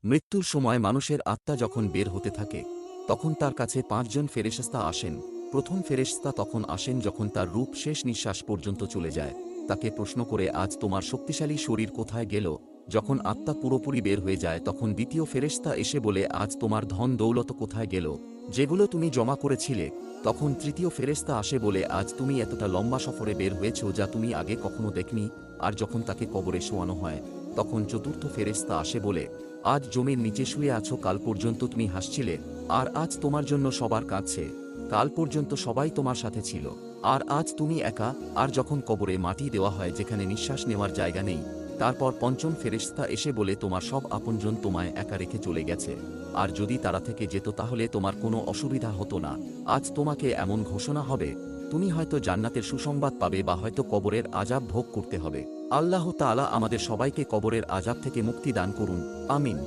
মৃত্যুর সময় মানুষের আত্মা যখন বের হতে থাকে তখন তার কাছে ৫ জন ফেরেশতা আসেন। প্রথম ফেরেশতা তখন আসেন যখন তার রূপ শেষ নিঃশ্বাস পর্যন্ত চলে যায়। তাকে প্রশ্ন করে, আজ তোমার শক্তিশালী শরীর কোথায় গেল? যখন আত্মা পুরোপুরি বের হয়ে যায় তখন দ্বিতীয় ফেরেশতা এসে বলে, আজ তোমার ধন দৌলত কোথায় গেল, যেগুলো তুমি জমা করেছিলে? তখন তৃতীয় ফেরেশতা আসে বলে, আজ তুমি এতটা লম্বা সফরে বের হয়েছ যা তুমি আগে কখনো দেখনি। আর যখন তাকে কবরে শোয়ানো হয় তখন চতুর্থ ফেরেশতা আসে বলে, আজ জমির নিচে শুয়ে আছো, কাল পর্যন্ত তুমি হাসছিলে, আর আজ তোমার জন্য সবার কাঁদছে। কাল পর্যন্ত সবাই তোমার সাথে ছিল, আর আজ তুমি একা। আর যখন কবরে মাটি দেওয়া হয় যেখানে নিঃশ্বাস নেওয়ার জায়গা নেই, তারপর পঞ্চম ফেরেশতা এসে বলে, তোমার সব আপনজন তোমায় একা রেখে চলে গেছে, আর যদি তারা থেকে যেত তাহলে তোমার কোনো অসুবিধা হতো না। আজ তোমাকে এমন ঘোষণা হবে, তুমি হয়তো জান্নাতের সুসংবাদ পাবে বা হয়তো কবরের আযাব ভোগ করতে হবে। আল্লাহ তাআলা আমাদের সবাইকে কবরের আযাব থেকে মুক্তি দান করুন। আমিন।